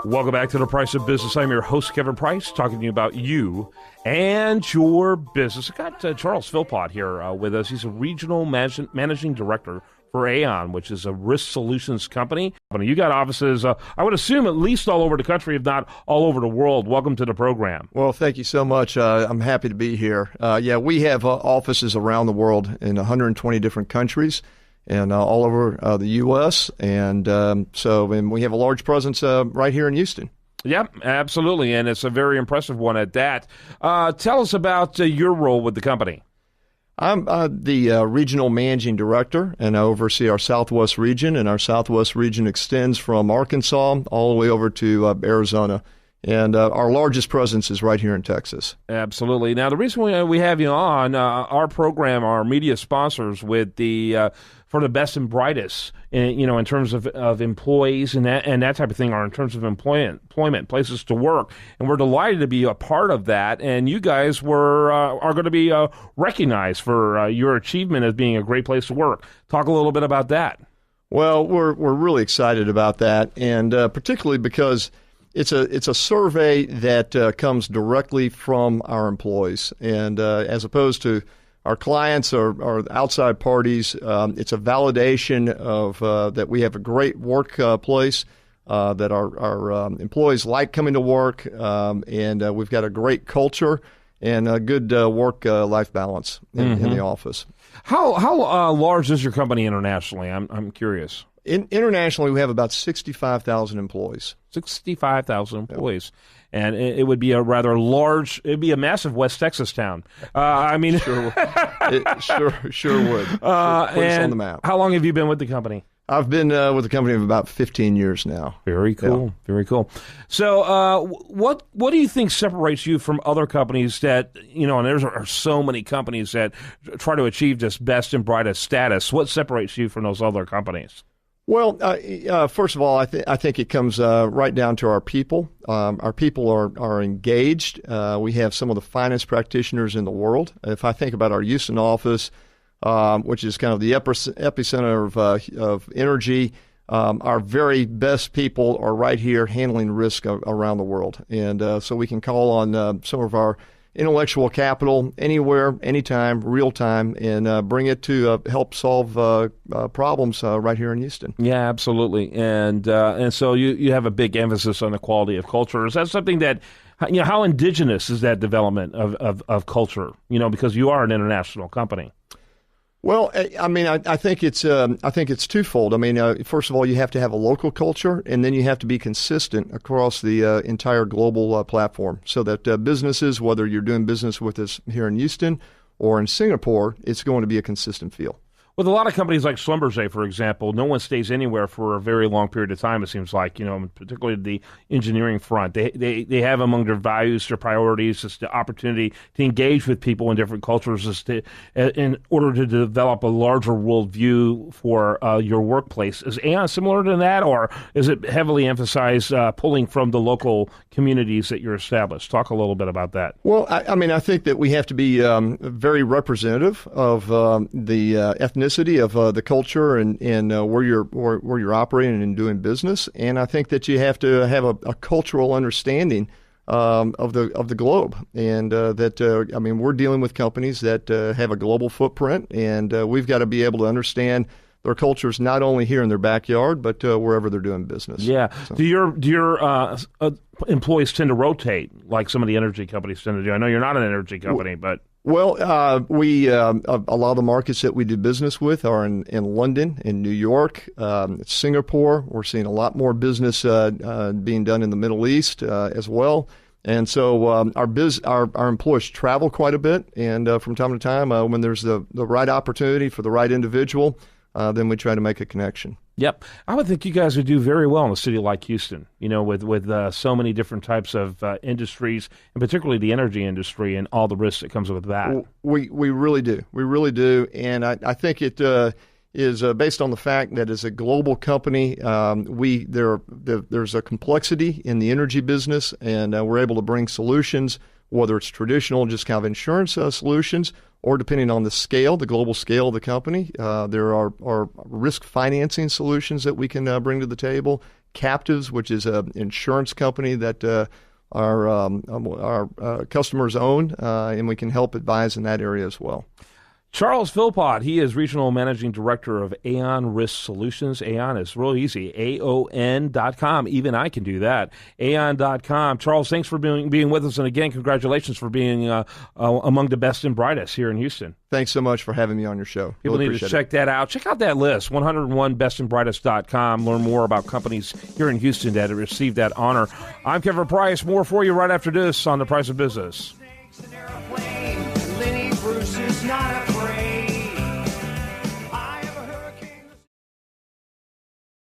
Welcome back to The Price of Business. I'm your host, Kevin Price, talking to you about you and your business. I got Charles Philpott here with us. He's a regional managing director for Aon, which is a risk solutions company. You got offices, I would assume, at least all over the country, if not all over the world. Welcome to the program. Well, thank you so much. I'm happy to be here. We have offices around the world in 120 different countries and all over the U.S. And we have a large presence right here in Houston. Yep, absolutely, and it's a very impressive one at that. Tell us about your role with the company. I'm the regional managing director, and I oversee our Southwest region, and our Southwest region extends from Arkansas all the way over to Arizona. And our largest presence is right here in Texas. Absolutely. Now, the reason we have you on, our program, our media sponsors with the for the best and brightest, in terms of employees and that type of thing, or in terms of employment, places to work. And we're delighted to be a part of that. And you guys are going to be recognized for your achievement as being a great place to work. Talk a little bit about that. Well, we're really excited about that, and particularly because it's a survey that comes directly from our employees, and as opposed to our clients or outside parties, it's a validation of that we have a great workplace, that our employees like coming to work, and we've got a great culture and a good work-life balance in the office. How large is your company internationally? I'm curious. Internationally, we have about 65,000 employees. 65,000 employees. Yep. And it would be a rather large, it'd be a massive West Texas town. Sure would. Sure would. Put us on the map. How long have you been with the company? I've been with the company for about 15 years now. Very cool. Yeah. Very cool. So what do you think separates you from other companies that, and there are so many companies that try to achieve this best and brightest status. What separates you from those other companies? Well, first of all, I think it comes right down to our people. Our people are engaged. We have some of the finest practitioners in the world. If I think about our Houston office, which is kind of the epicenter of energy, our very best people are right here handling risk around the world. And so we can call on some of our intellectual capital anywhere, anytime, real time, and bring it to help solve problems right here in Houston. Yeah, absolutely. And so you have a big emphasis on the quality of culture. Is that something that, how indigenous is that development of culture? Because you are an international company. Well, I think it's twofold. First of all, you have to have a local culture, and then you have to be consistent across the entire global platform, so that businesses, whether you're doing business with us here in Houston or in Singapore, it's going to be a consistent feel. With a lot of companies like Schlumberger, for example, no one stays anywhere for a very long period of time, it seems like, particularly the engineering front. They have among their values, their priorities, just the opportunity to engage with people in different cultures in order to develop a larger worldview for your workplace. Is Aon similar to that, or is it heavily emphasized pulling from the local communities that you're established? Talk a little bit about that. Well, I think that we have to be very representative of the ethnicity of the culture and where you're operating and doing business, and I think that you have to have a cultural understanding of the globe, and we're dealing with companies that have a global footprint, and we've got to be able to understand their cultures not only here in their backyard, but wherever they're doing business. Yeah. So. Do your employees tend to rotate like some of the energy companies tend to do? I know you're not an energy company, but. Well, a lot of the markets that we do business with are in London, in New York, Singapore. We're seeing a lot more business being done in the Middle East as well. And so our employees travel quite a bit, and from time to time, when there's the right opportunity for the right individual, then we try to make a connection. Yep. I would think you guys would do very well in a city like Houston, with so many different types of industries, and particularly the energy industry and all the risks that comes with that. We really do. We really do. And I think it is based on the fact that as a global company, there's a complexity in the energy business, and we're able to bring solutions, whether it's traditional, just kind of insurance solutions, or depending on the global scale of the company, there are risk financing solutions that we can bring to the table, Captives, which is an insurance company that our customers own, and we can help advise in that area as well. Charles Pilpott, he is Regional Managing Director of Aon Risk Solutions. Aon is real easy, AON.com. Even I can do that, Aon.com. Charles, thanks for being with us, and again, congratulations for being among the best and brightest here in Houston. Thanks so much for having me on your show. People need to check that out. Check out that list, 101bestandbrightest.com. Learn more about companies here in Houston that have received that honor. I'm Kevin Price. More for you right after this on The Price of Business.